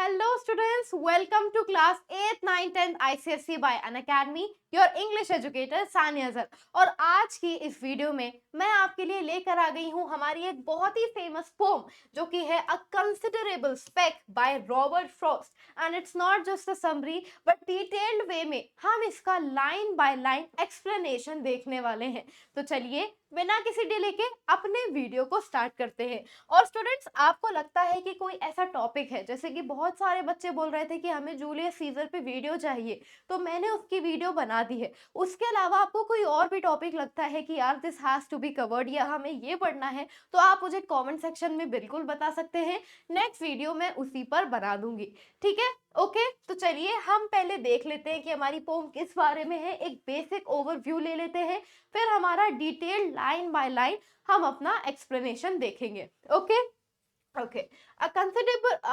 Hello students, welcome to class 8th, 9th, 10th ICSE by Unacademy, your English educator Sania Azhar. और आज की इस video में मैं आपके लिए लेकर आ गई हूँ हमारी एक बहुत ही फेमस पोम जो कि है a considerable speck by Robert Frost and it's not just a summary but detailed way में हम इसका लाइन बाय लाइन एक्सप्लेनेशन देखने वाले हैं। तो चलिए बिना किसी डिले के अपने वीडियो को स्टार्ट करते हैं। और स्टूडेंट्स, आपको लगता है कि कोई ऐसा टॉपिक है, जैसे कि बहुत सारे बच्चे बोल रहे थे कि हमें जूलियस सीजर पे वीडियो चाहिए, तो मैंने उसकी वीडियो बना दी है। उसके अलावा आपको कोई और भी टॉपिक लगता है कि यार this has to be covered या हमें ये पढ़ना है, तो आप मुझे कमेंट सेक्शन में बिल्कुल बता सकते हैं। नेक्स्ट वीडियो मैं उसी पर बना दूंगी, ठीक है? ओके, तो चलिए हम पहले देख लेते हैं कि हमारी पोम किस बारे में है। एक बेसिक ओवरव्यू ले लेते हैं, फिर हमारा डिटेल्ड लाइन बाय लाइन हम अपना एक्सप्लेनेशन देखेंगे। Okay Okay, a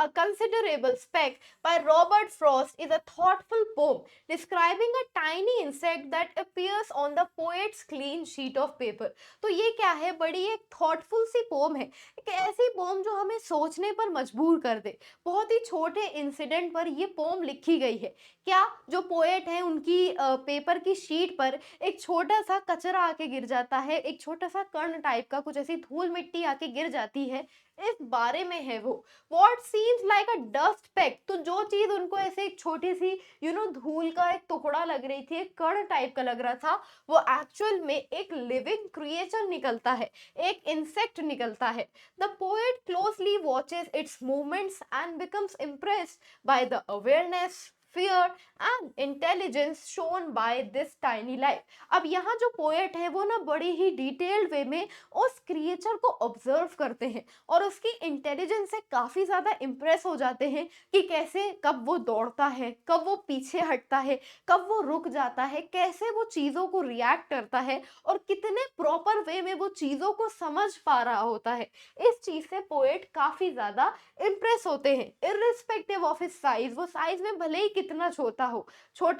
considerable speck by Robert Frost is a thoughtful poem describing a tiny insect that appears on the poet's clean sheet of paper. तो ये क्या है? बड़ी एक thoughtful सी pome है, एक ऐसी पोम जो हमें सोचने पर मजबूर कर दे। बहुत ही छोटे इंसिडेंट पर ये पोम लिखी गई है। क्या जो पोएट है उनकी पेपर की शीट पर एक छोटा सा कचरा आके गिर जाता है, एक छोटा सा कण टाइप का कुछ ऐसी धूल मिट्टी आके गिर जाती है, इस बारे में है वो। What seems like a dust pack, तो जो चीज उनको ऐसे एक छोटी सी धूल का एक टुकड़ा लग रही थी, एक कण टाइप का लग रहा था, वो एक्चुअल में एक लिविंग क्रिएचर निकलता है, एक इंसेक्ट निकलता है। The poet closely watches it's movements and becomes impressed by the awareness, fear and intelligence shown by this tiny life। अब यहाँ जो पोएट है वो ना बड़ी ही डिटेल्ड वे में उस क्रिएचर को ऑब्जर्व करते हैं और उसकी इंटेलिजेंस से काफी ज्यादा इंप्रेस हो जाते हैं कि कैसे, कब वो दौड़ता है, कब वो पीछे हटता है, कब वो रुक जाता है, कैसे वो चीजों को रिएक्ट करता है और कितने प्रॉपर वे में वो चीजों को समझ पा रहा होता है। इस चीज से पोएट काफी ज्यादा इंप्रेस होते हैं, इररिस्पेक्टिव ऑफ हिज साइज। वो साइज में भले ही कितना छोटा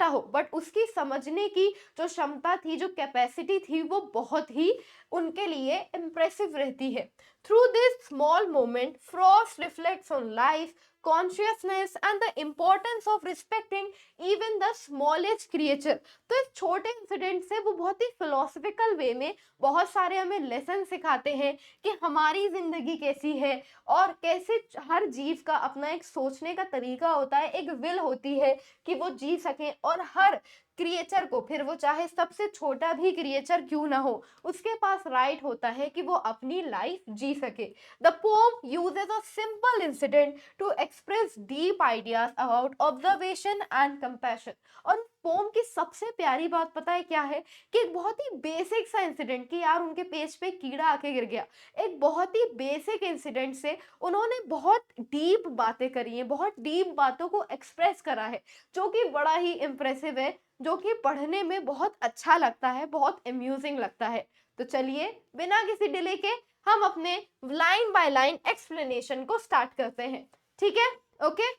हो बट उसकी समझने की जो क्षमता थी, जो कैपेसिटी थी, वो बहुत ही उनके लिए इम्प्रेसिव रहती है। Through this small moment Frost reflects on life, consciousness and the importance of respecting even the smallest creature. तो इस छोटे इंसिडेंट से वो बहुत ही फिलोसफिकल वे में बहुत सारे हमें लेसन सिखाते हैं कि हमारी जिंदगी कैसी है और कैसे हर जीव का अपना एक सोचने का तरीका होता है, एक विल होती है कि वो जी सके। और हर क्रिएचर को, फिर वो चाहे सबसे छोटा भी क्रिएचर क्यों ना हो, उसके पास राइट होता है कि वो अपनी लाइफ जी सके। The poem uses a simple incident to express deep ideas about observation and compassion. और पोम की सबसे प्यारी बात पता है क्या है? कि एक बहुत ही बेसिक सा इंसिडेंट, कि यार उनके पेज पे कीड़ा आके गिर गया, एक बहुत ही बेसिक इंसिडेंट से उन्होंने बहुत डीप बातें करी हैं, बहुत डीप बातों को एक्सप्रेस करा है, जो कि बड़ा ही इंप्रेसिव है, जो कि पढ़ने में बहुत अच्छा लगता है, बहुत अम्यूजिंग लगता है। तो चलिए बिना किसी डिले के हम अपने लाइन बाय लाइन एक्सप्लेनेशन को स्टार्ट करते हैं, ठीक है? ओके,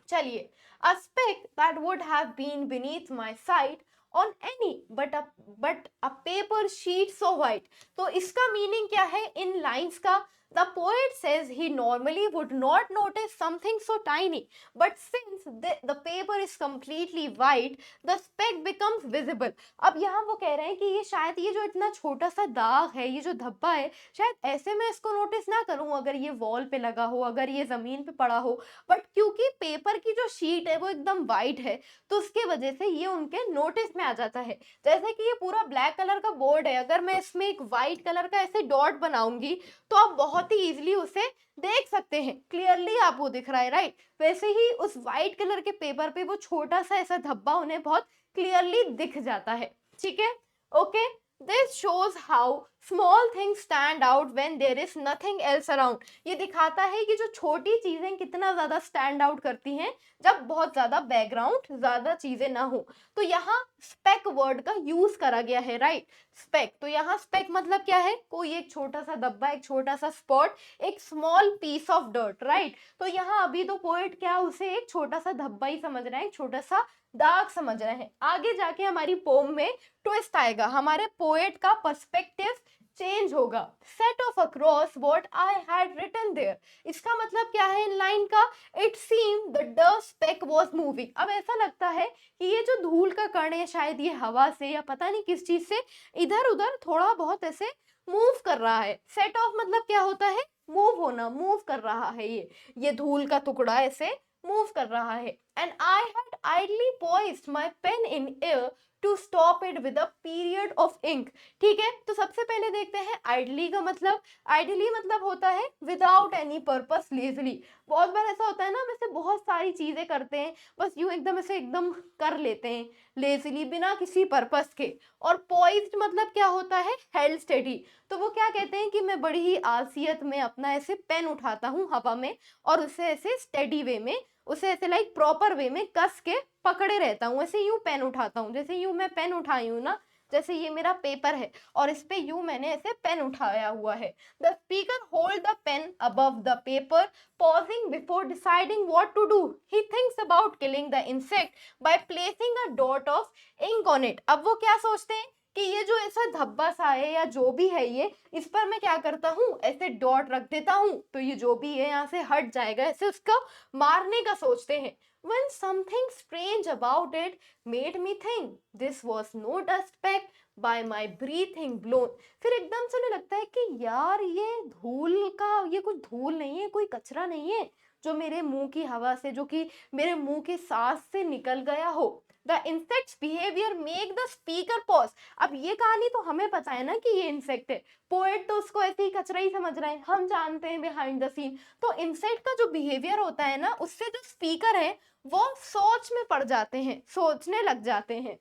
चलिए। A speck that would have been beneath my sight on any but a paper sheet so white। तो इसका मीनिंग क्या है इन लाइंस का? The poet says he normally would not notice something so tiny, but since the paper is completely white, the speck becomes visible। अब यहाँ वो कह रहे हैं कि ये शायद ये जो इतना छोटा सा दाग है, ये जो धब्बा है, शायद ऐसे मैं इसको नोटिस ना करूं अगर ये वॉल पे लगा हो, अगर ये जमीन पे पड़ा हो, बट क्योंकि पेपर की जो शीट है वो एकदम वाइट है, तो उसके वजह से ये उनके नोटिस में आ जाता है। जैसे कि ये पूरा ब्लैक कलर का बोर्ड है, अगर मैं इसमें एक वाइट कलर का ऐसे डॉट बनाऊंगी तो आप बहुत ही इजीली उसे देख सकते हैं, क्लियरली आपको दिख रहा है, राइट? वैसे ही उस वाइट कलर के पेपर पे वो छोटा सा ऐसा धब्बा उन्हें बहुत क्लियरली दिख जाता है, ठीक है? Okay, this shows how small things stand out when there is nothing else around. ये दिखाता है कि जो छोटी चीजें कितना ज्यादा स्टैंड आउट करती हैं जब बहुत ज्यादा बैकग्राउंड, ज्यादा चीजें ना हो। तो यहाँ स्पेक वर्ड का यूज करा गया है, राइट? स्पेक, तो यहाँ स्पेक मतलब क्या है? कोई एक छोटा सा धब्बा, एक छोटा सा स्पॉट, एक small piece of dirt, right? तो यहाँ अभी तो पोएट क्या उसे एक छोटा सा धब्बा ही समझ रहे हैं, छोटा सा दाग समझ रहे हैं। आगे जाके हमारी पोम में ट्विस्ट आएगा, हमारे पोएट का पर्सपेक्टिव चेंज होगा। Set off across what I had written there, इसका मतलब क्या है इन लाइन का, it seem the dust speck was moving. अब ऐसा लगता है कि ये जो धूल का कण है शायद ये हवा से या पता नहीं किस चीज से इधर उधर थोड़ा बहुत ऐसे मूव कर रहा है। सेट ऑफ मतलब क्या होता है, मूव होना, मूव कर रहा है ये धूल का टुकड़ा ऐसे मूव कर रहा है। And I had idly poised my pen in air to stop it with a period of ink. ठीक है, तो सबसे पहले देखते हैं आइडली का मतलब। आइडली मतलब होता है विदाउट एनी पर्पस, लेजली। बहुत बार ऐसा होता है ना, वैसे बहुत सारी चीजें करते हैं बस यूं एकदम ऐसे एकदम कर लेते हैं लेजली, बिना किसी पर्पस के। और पॉइज्ड मतलब क्या होता है, हेल्ड स्टेडी। तो वो क्या कहते हैं कि मैं बड़ी ही आलसियत में अपना ऐसे पेन उठाता हूँ हवा में और उसे ऐसे स्टेडी वे में, उसे ऐसे लाइक प्रॉपर वे में कस के पकड़े रहता हूँ, ऐसे यूं पेन उठाता हूँ, जैसे यूं मैं पेन उठाई हूँ ना, जैसे ये मेरा पेपर है और इस पे यूं मैंने ऐसे पेन उठाया हुआ है। The speaker hold the pen above the paper, pausing before deciding what to do. He thinks about killing the insect by placing a dot of ink on it. अब वो क्या सोचते हैं कि ये जो ऐसा धब्बा सा है या जो भी है ये, इस पर मैं क्या करता हूँ, ऐसे डॉट रख देता हूँ तो ये जो भी है यहाँ से हट जाएगा, ऐसे उसका मारने का सोचते हैं। When something strange about it made me think this was no dust speck by my breathing blown. फिर एकदम से उन्हें लगता है कि यार ये धूल का, ये कुछ धूल नहीं है, कोई कचरा नहीं है जो मेरे मुंह की हवा से, जो कि मेरे मुंह के सांस से निकल गया हो। The insects behaviour make the speaker pause. अब ये कहानी तो हमें पता है ना कि ये इंसेक्ट है, पोएट तो उसको ऐसे ही कचरा ही समझ रहे हैं, हम जानते हैं बिहाइंड द सीन। तो इंसेक्ट का जो बिहेवियर होता है ना, उससे जो स्पीकर है वो सोच में पड़ जाते हैं, सोचने लग जाते हैं।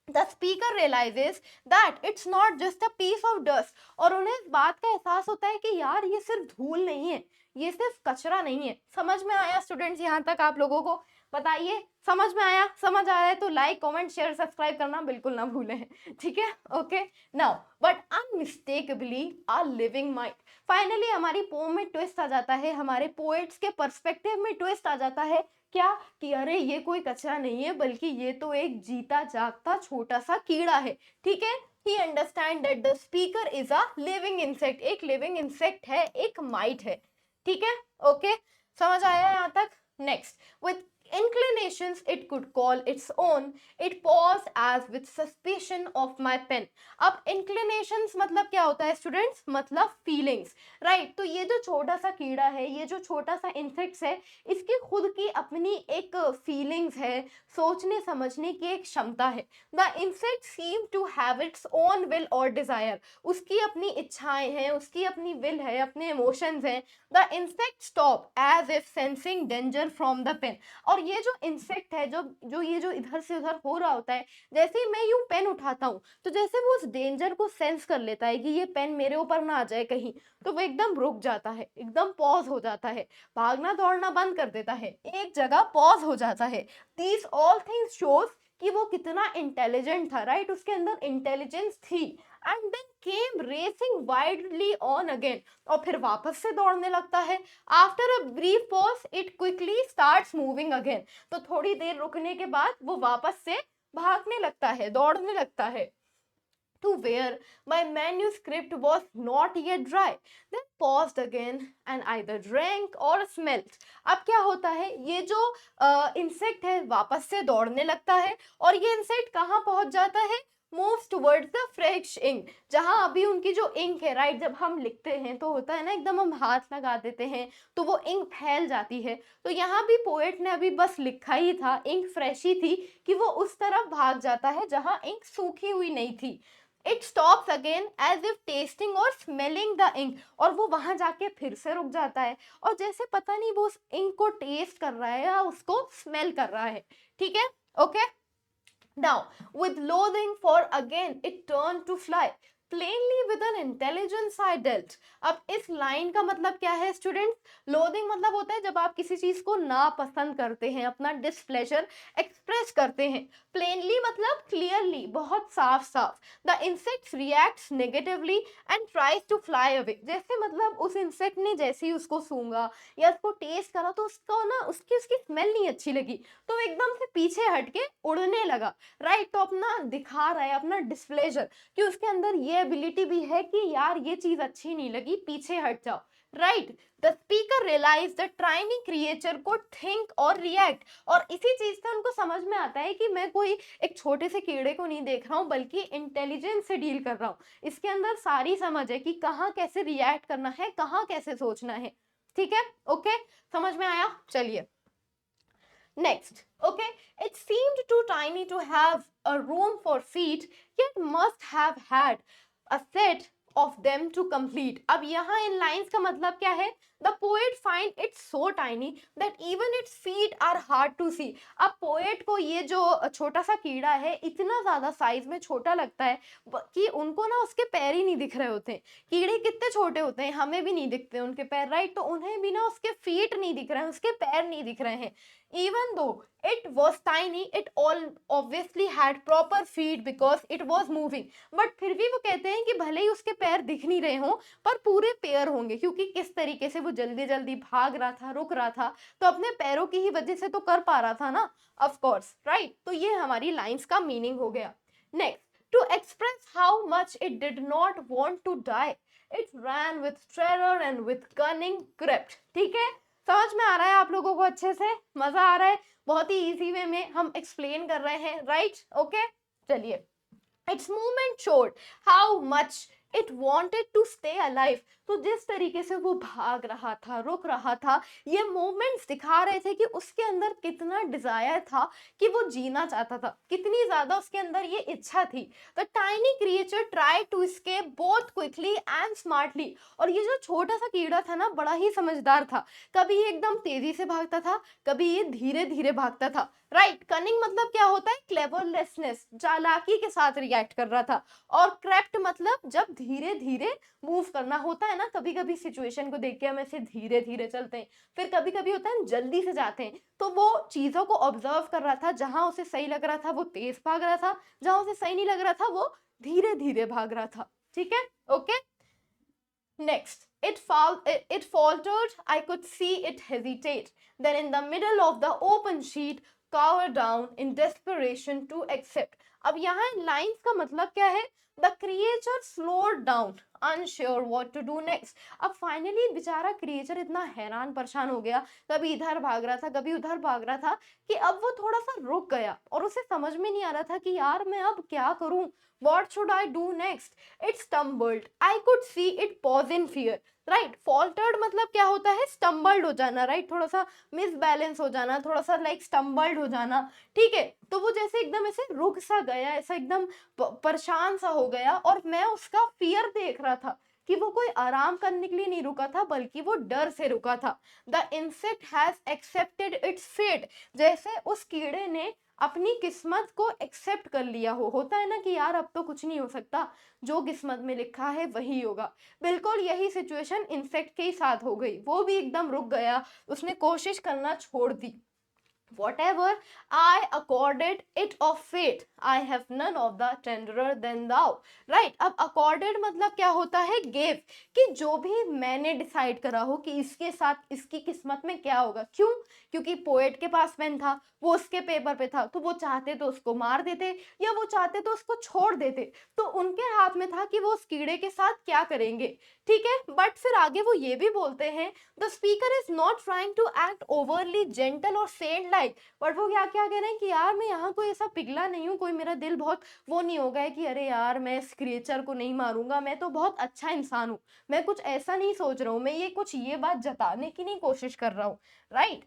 The speaker realises that it's not just a piece of dust, और उन्हें इस बात का एहसास होता है कि यार ये सिर्फ धूल नहीं है, ये सिर्फ कचरा नहीं है। समझ में आया स्टूडेंट्स यहाँ तक आप लोगों को? बताइए, समझ में आया? समझ आ रहा है तो लाइक कमेंट शेयर सब्सक्राइब करना बिल्कुल ना भूलें, ठीक है? Okay, now but unmistakably a living mind. Finally हमारी पोम में ट्विस्ट आ जाता है, हमारे पोएट्स के पर्सपेक्टिव में ट्विस्ट आ जाता है। क्या कि अरे ये कोई कचरा नहीं है बल्कि ये तो एक जीता जागता छोटा सा कीड़ा है। ठीक है, ही understand that the speaker is a living insect, एक लिविंग इंसेक्ट है, एक माइट है। ठीक है, ओके, समझ आया यहाँ तक? Next, with inclinations it could call its own, it paused as with suspicion of my pen. अब inclinations मतलब क्या होता है स्टूडेंट्स, मतलब फीलिंग्स, राइट? तो ये जो छोटा सा कीड़ा है, ये जो छोटा सा इंसेक्ट्स है, इसकी खुद की अपनी एक फीलिंग्स है, सोचने समझने की एक क्षमता है। The insect seem to have its own will और डिजायर, उसकी अपनी इच्छाएं हैं, उसकी अपनी विल है, अपने इमोशंस हैं। The insect stop as if sensing danger from the pen. और ये जो इंसेक्ट है, जो जो ये जो इधर से उधर हो रहा होता है, जैसे ही मैं यूं पेन उठाता हूँ तो जैसे वो उस डेंजर को सेंस कर लेता है कि ये पेन मेरे ऊपर ना आ जाए कहीं, तो वो एकदम रुक जाता है, एकदम पॉज हो जाता है, भागना दौड़ना बंद कर देता है, एक जगह पॉज हो जाता है। दीज ऑल थिंग्स शोज कि वो कितना इंटेलिजेंट था, राइट? उसके अंदर इंटेलिजेंस थी। And then came racing wildly on again, और फिर वापस से दौड़ने लगता है। After a brief pause it quickly starts moving again, तो थोड़ी देर रुकने के बाद वो वापस से भागने लगता है, दौड़ने लगता है। To where my manuscript was not yet dry, then paused again and either drank or smelt. अब क्या होता है, ये जो इंसेक्ट है वापस से दौड़ने लगता है और ये इंसेक्ट कहाँ पहुंच जाता है, moves towards the fresh ink, जहां अभी उनकी जो इंक है, राइट? जब हम लिखते हैं तो होता है ना, एकदम हम हाथ लगा देते हैं तो वो इंक फैल जाती है। तो यहाँ भी पोएट ने अभी बस लिखा ही था, इंक फ्रेश ही थी, कि वो उस तरफ भाग जाता है जहां इंक सूखी हुई नहीं थी। It stops again as if testing और स्मेलिंग द इंक, और वो वहां जाके फिर से रुक जाता है और जैसे पता नहीं वो उस इंक को टेस्ट कर रहा है या उसको स्मेल कर रहा है। ठीक है, okay. Now, with loathing for again, it turned to fly. Plainly with an intelligence I dealt. अब इस लाइन का मतलब क्या है स्टूडेंट्स? लोदिंग मतलब होता है जब आप किसी चीज को नापसंद करते हैं, अपना डिस्प्लेजर एक्सप्रेस करते हैं। प्लेनली मतलब क्लियरली, बहुत साफ साफ। The insect reacts negatively and tries to fly away, जैसे मतलब उस इंसेक्ट ने जैसे ही उसको सूंघा या उसको टेस्ट करा तो उसको ना उसकी उसकी स्मेल नहीं अच्छी लगी, तो एकदम से पीछे हट के उड़ने लगा, राइट? तो अपना दिखा रहा है अपना डिस्प्लेजर कि उसके अंदर ये ये एबिलिटी भी है कि यार ये चीज अच्छी नहीं लगी, पीछे हट जाओ, right. The speaker realise the tiny creature को थिंक और रिएक्ट, और इसी चीज से उनको समझ में आता है कि मैं कोई एक छोटे से कीड़े को नहीं देख रहा हूँ, बल्कि इंटेलिजेंस से डील कर रहा हूँ। इसके अंदर सारी समझ है कि कहाँ कैसे रिएक्ट करना है, कहाँ कैसे सोचना है। ठीक है, ओके, समझ में आया? चलिए next, okay, it seemed too tiny to have a room for feet, yet must have had a set of them to complete. अब यहाँ इन लाइंस का मतलब क्या है? The poet find it so tiny that even its feet are hard to see. अब poet को ये जो छोटा सा कीड़ा है इतना ज्यादा साइज में छोटा लगता है कि उनको ना उसके पैर ही नहीं दिख रहे होते हैं। कीड़े कितने छोटे होते हैं, हमें भी नहीं दिखते उनके पैर, राइट? तो उन्हें भी ना उसके फीट नहीं दिख रहे हैं, उसके पैर नहीं दिख रहे हैं। Even though it was tiny, it all obviously had proper feet because it was moving. But फिर भी वो कहते हैं कि भले ही उसके पैर दिख नहीं रहे हों, पर पूरे पैर होंगे, क्योंकि किस तरीके से वो जल्दी जल्दी भाग रहा था, रुक रहा था, तो अपने पैरों की ही वजह से तो कर पा रहा था ना, ऑफ कोर्स, राइट। तो ये हमारी लाइंस का मीनिंग हो गया। Next, to express how much it did not want to die, it ran with terror and with cunning crept. ठीक है, समझ में आ रहा है आप लोगों को? अच्छे से मजा आ रहा है? बहुत ही इजी वे में हम एक्सप्लेन कर रहे हैं, राइट? ओके, चलिए। Its movement showed how much it wanted to stay alive. तो जिस तरीके से वो भाग रहा था, रुक रहा था, ये मूवमेंट्स दिखा रहे थे कि उसके अंदर कितना डिजायर था कि वो जीना चाहता था, कितनी ज्यादा उसके अंदर ये इच्छा थी। The tiny creature try to escape both quickly and smartly. और ये जो छोटा सा कीड़ा था ना, बड़ा ही समझदार था। कभी ये एकदम तेजी से भागता था, कभी ये धीरे धीरे भागता था, राइट। कनिंग मतलब क्या होता है? क्लेवरलेसनेस, चालाकी के साथ रिएक्ट कर रहा था। और क्रेप्ट मतलब जब धीरे धीरे मूव करना होता है ना, कभी कभी सिचुएशन को देख के हम ऐसे धीरे धीरे चलते हैं, फिर कभी कभी होता है जल्दी से जाते हैं, तो वो चीजों को ऑब्जर्व कर रहा था। जहां उसे सही लग रहा था वो तेज भाग रहा था, जहां उसे सही नहीं लग रहा था वो धीरे धीरे भाग रहा था। ठीक है, okay. Next, it faltered. I could see it hesitate. Then, in the middle of the open sheet, cower down in desperation to accept. अब यहाँ लाइंस का मतलब क्या है? The creature slowed down, unsure what to do next. अब finally बेचारा creature इतना हैरान परेशान हो गया, कभी इधर भाग रहा था, कभी उधर भाग रहा था, कि अब वो थोड़ा सा रुक गया और उसे समझ में नहीं आ रहा था कि यार मैं अब क्या करूं? What should I do next? It stumbled. I could see it pause in fear. Right, faltered मतलब क्या होता है? स्टम्बल्ड हो जाना, राइट, थोड़ा सा मिसबैलेंस हो जाना, थोड़ा सा लाइक स्टम्बल्ड हो जाना। ठीक है, तो वो जैसे एकदम ऐसे रुक सा गया, ऐसा एकदम परेशान सा हो गया, और मैं उसका फियर देख रहा था कि वो कोई आराम करने के लिए नहीं रुका था, बल्कि वो डर से रुका था। The insect has accepted its fate, जैसे उस कीड़े ने अपनी किस्मत को एक्सेप्ट कर लिया हो। होता है ना कि यार अब तो कुछ नहीं हो सकता, जो किस्मत में लिखा है वही होगा। बिल्कुल यही सिचुएशन इंसेक्ट के ही साथ हो गई। वो भी एकदम रुक गया, उसने कोशिश करना छोड़ दी। Whatever I accorded it of fate, I have none of the tenderer than thou. Right, अब accorded मतलब क्या होता है? Gave, कि जो भी मैंने डिसाइड करा हो कि इसके साथ इसकी किस्मत में क्या होगा। क्यों? क्योंकि पोएट के पास पेन था, वो उसके पेपर पे था, तो वो चाहते तो उसको मार देते या वो चाहते तो उसको छोड़ देते। तो उनके हाथ में था कि वो उस कीड़े के साथ क्या करेंगे। ठीक है, बट फिर आगे वो ये भी बोलते हैं, the speaker is not trying to act overly gentle और सेंट लाइक। बट वो क्या क्या कह रहे हैं कि यार मैं यहाँ कोई ऐसा पिघला नहीं हूँ, कोई मेरा दिल बहुत वो नहीं हो गया है कि अरे यार मैं इस क्रिएचर को नहीं मारूंगा, मैं तो बहुत अच्छा इंसान हूँ, मैं कुछ ऐसा नहीं सोच रहा हूँ, मैं ये कुछ ये बात जताने की नहीं कोशिश कर रहा हूँ, right.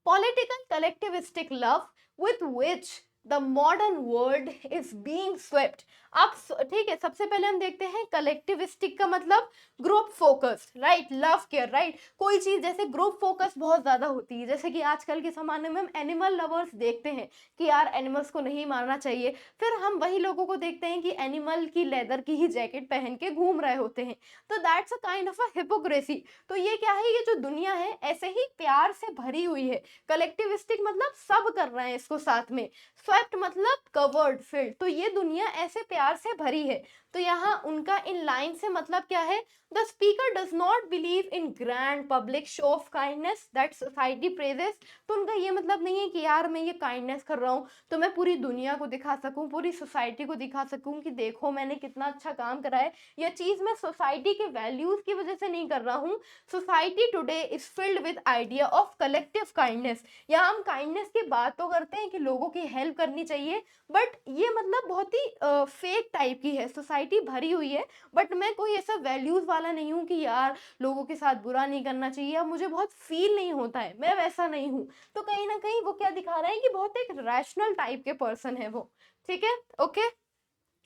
Political collectivistic love with which the modern world is being swept. अब ठीक है, सबसे पहले हम देखते हैं कलेक्टिविस्टिक का मतलब group focus, right, love care, right. कोई चीज जैसे ग्रुप फोकस बहुत ज्यादा होती है, जैसे कि आजकल के जमाने में हम एनिमल लवर्स देखते हैं कि यार एनिमल्स को नहीं मारना चाहिए, फिर हम वही लोगों को देखते हैं कि एनिमल की लेदर की ही जैकेट पहन के घूम रहे होते हैं। तो that's a kind of a hypocrisy. तो ये क्या है? ये जो दुनिया है ऐसे ही प्यार से भरी हुई है। कलेक्टिविस्टिक मतलब सब कर रहे हैं इसको साथ में, स्वेप्ट मतलब कवर्ड, फिल्ड। तो ये दुनिया ऐसे प्यार प्यार से भरी है। तो यहाँ उनका इन लाइन से मतलब क्या है? The speaker does not believe in grand public show off kindness that society praises. तो उनका ये मतलब नहीं है कि यार मैं ये काइंडनेस कर रहा हूँ तो मैं पूरी दुनिया को दिखा सकूं, पूरी सोसाइटी को दिखा सकूं कि देखो मैंने कितना अच्छा काम करा है। यह चीज मैं सोसाइटी के वैल्यूज की वजह से नहीं कर रहा हूँ। Society today is filled with idea of collective kindness. यहाँ हम काइंडनेस की बात तो करते हैं कि लोगों की हेल्प करनी चाहिए, बट ये मतलब बहुत ही फेक टाइप की है, सोसाइटी भरी हुई है, बट मैं कोई ऐसा वैल्यूज वाला नहीं हूँ कि यार लोगों के साथ बुरा नहीं करना चाहिए या मुझे बहुत फील नहीं होता है, मैं वैसा नहीं हूँ। तो कहीं ना कहीं वो क्या दिखा रहा है कि बहुत एक रैशनल टाइप के पर्सन है वो। ठीक है, okay.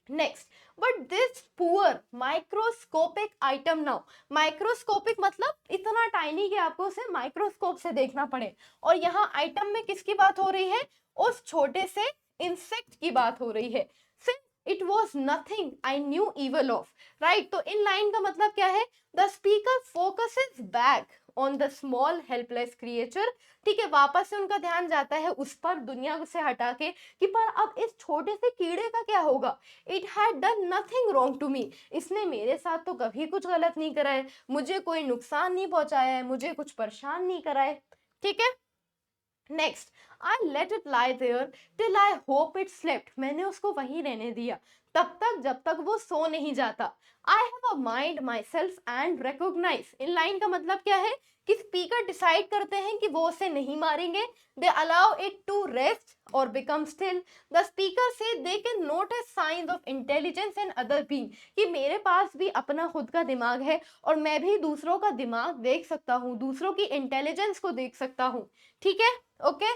Next, but this poor microscopic item now. Microscopic मतलब इतना टाइनी कि आपको उसे माइक्रोस्कोप से देखना पड़े, और यहाँ आइटम में किसकी बात हो रही है? उस छोटे से इंसेक्ट की बात हो रही है। It was nothing I knew evil of, right. तो इन लाइन का मतलब क्या है? The speaker focuses back on the small helpless creature. ठीक है, वापस से उनका ध्यान जाता है उस पर, दुनिया से हटा के, कि पर अब इस छोटे से कीड़े का क्या होगा? It had done nothing wrong to me. इसने मेरे साथ तो कभी कुछ गलत नहीं करा है, मुझे कोई नुकसान नहीं पहुंचाया है, मुझे कुछ परेशान नहीं करा है। ठीक है, next, I let it lie there till I hope it slept. मैंने उसको वहीं रहने दिया तब तक जब तक वो सो नहीं जाता। I have a mind myself and recognise. इन लाइन का मतलब क्या है? कि स्पीकर डिसाइड करते हैं कि वो उसे नहीं मारेंगे। They allow it to rest और become still. The speaker says they can notice signs of intelligence in other being. कि मेरे पास भी अपना खुद का दिमाग है और मैं भी दूसरों का दिमाग देख सकता हूँ, दूसरों की इंटेलिजेंस को देख सकता हूँ। ठीक है, okay.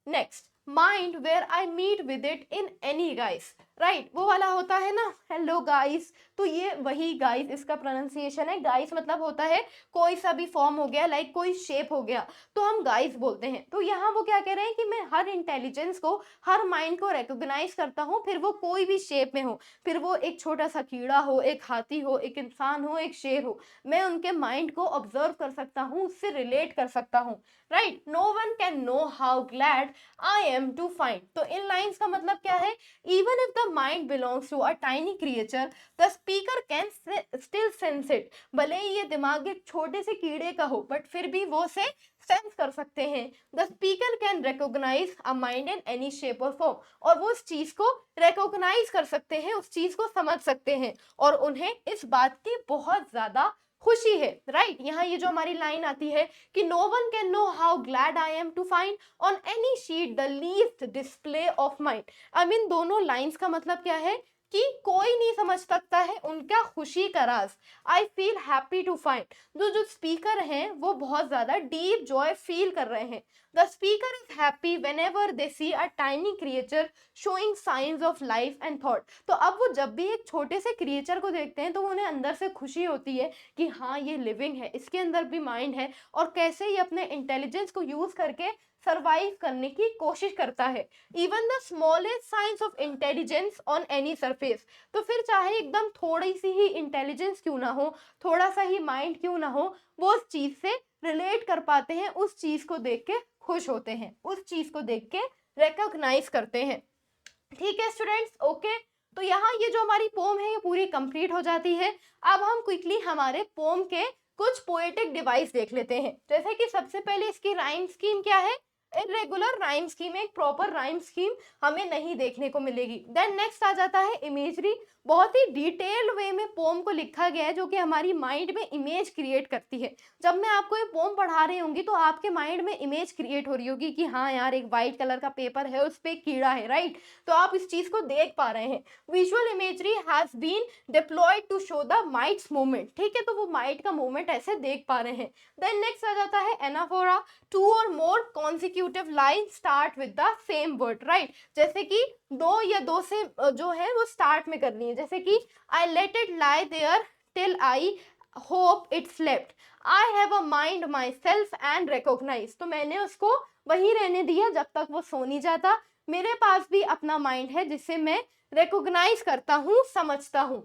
Next, mind where I meet with it in any guise, right. वो वाला होता है ना, हेलो गाइस, तो ये वही गाइस इसका प्रोनाउंसिएशन है। गाइस मतलब होता है कोई सा भी फॉर्म हो गया, लाइक कोई शेप हो गया तो हम गाइस बोलते हैं। तो यहाँ वो क्या कह रहे हैं कि मैं हर इंटेलिजेंस को, हर माइंड को रिकॉग्नाइज करता हूँ, फिर वो कोई भी शेप में हो, फिर वो एक छोटा सा कीड़ा हो, एक हाथी हो, एक इंसान हो, एक शेर हो, मैं उनके माइंड को ऑब्जर्व कर सकता हूँ, उससे रिलेट कर सकता हूँ, right. No one can know how glad I am to find. तो इन लाइन्स का मतलब क्या है? Even if the mind belongs to a tiny creature, the speaker can still sense it। भले ही ये दिमाग एक छोटे से कीड़े का हो, बट फिर भी वो से सेंस कर सकते हैं। The speaker can recognise a mind in any shape और फॉर्म। और वो उस चीज को रिकॉग्नाइज कर सकते हैं, उस चीज को समझ सकते हैं, और उन्हें इस बात की बहुत ज्यादा खुशी है, राइट। यहाँ ये जो हमारी लाइन आती है कि no one can know how glad I am to find on any sheet the least display of mind. अब इन दोनों लाइंस का मतलब क्या है? कि कोई नहीं समझ सकता है उनका खुशी का राज। I feel happy to find. जो स्पीकर हैं वो बहुत ज्यादा डीप जॉय फील कर रहे हैं। The speaker is happy whenever they see a tiny creature showing signs of life and thought. तो अब वो जब भी एक छोटे से क्रिएचर को देखते हैं तो उन्हें अंदर से खुशी होती है कि हाँ ये लिविंग है, इसके अंदर भी माइंड है, और कैसे ये अपने इंटेलिजेंस को यूज करके सरवाइव करने की कोशिश करता है। Even the smallest science of intelligence on any surface. तो फिर चाहे एकदम थोड़ी सी ही इंटेलिजेंस क्यों ना हो, थोड़ा सा ही माइंड क्यों ना हो, वो उस चीज से रिलेट कर पाते हैं, उस चीज को देख के खुश होते हैं, उस चीज को देख के रिकॉग्नाइज करते हैं। ठीक है स्टूडेंट्स, ओके। तो यहाँ ये जो हमारी पोम है ये पूरी कंप्लीट हो जाती है। अब हम क्विकली हमारे पोम के कुछ पोएटिक डिवाइस देख लेते हैं। जैसे कि सबसे पहले इसकी राइम स्कीम क्या है? इरेगुलर राइम स्कीम, एक प्रॉपर राइम स्कीम हमें नहीं देखने को मिलेगी। देन नेक्स्ट आ जाता है इमेजरी। बहुत ही डिटेल वे में पोम को लिखा गया है जो कि हमारी माइंड में इमेज क्रिएट करती है। जब मैं आपको ये पोम पढ़ा रही होंगी तो आपके माइंड में इमेज क्रिएट हो रही होगी कि हाँ यार एक व्हाइट कलर का पेपर है, उस पे कीड़ा है, राइट। तो आप इस चीज को देख पा रहे हैं। Visual imagery has been deployed to show the mite's movement. ठीक है, तो वो माइट का मूवमेंट ऐसे देख पा रहे हैं। देन नेक्स्ट आ जाता है एनाफोरा। टू और more consecutive line start with the same word, right. जैसे कि दो या दो से जो है वो स्टार्ट में करनी है। जैसे कि I let it lie there till I hope it slept. I have a mind myself and recognise. तो मैंने उसको वहीं रहने दिया जब तक वो सो नहीं जाता। मेरे पास भी अपना माइंड है जिससे मैं रिकॉग्नाइज करता हूँ, समझता हूँ।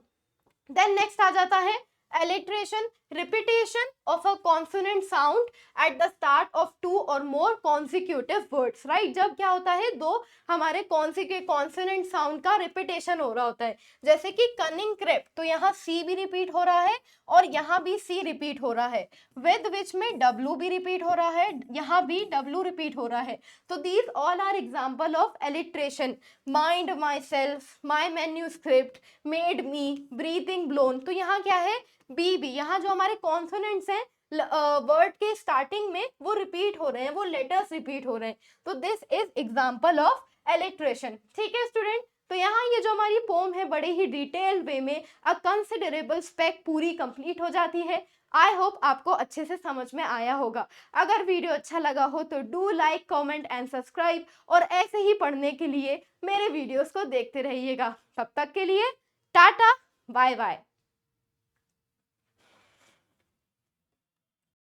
देन नेक्स्ट आ जाता है alliteration. repetition of a consonant sound at the start of two or more consecutive words, right? जब क्या होता है, दो हमारे कॉन्सोनेंट साउंड का रिपीटेशन हो रहा होता है, जैसे कि कनिंग क्रेप, तो यहाँ सी भी रिपीट हो रहा है और यहाँ भी सी रिपीट हो रहा है, विद विच में डब्ल्यू भी रिपीट हो रहा है, यहाँ भी डब्ल्यू रिपीट हो रहा है। तो these all are example of alliteration. Mind, myself, my manuscript, made me, breathing blown, तो यहाँ क्या है, बी, यहाँ जो हमारे कॉन्सोनेंट्स हैं वर्ड के स्टार्टिंग में वो रिपीट हो रहे हैं, वो लेटर्स रिपीट हो रहे हैं, तो this is example of alliteration. ठीक है स्टूडेंट, तो यहाँ ये जो हमारी पोम है बड़े ही डिटेल्ड वे में अ कंसिडरेबल स्पेक पूरी कंप्लीट हो जाती है। आई होप आपको अच्छे से समझ में आया होगा। अगर वीडियो अच्छा लगा हो तो do like, comment and subscribe, और ऐसे ही पढ़ने के लिए मेरे वीडियोस को देखते रहिएगा। तब तक के लिए टाटा, बाय बाय।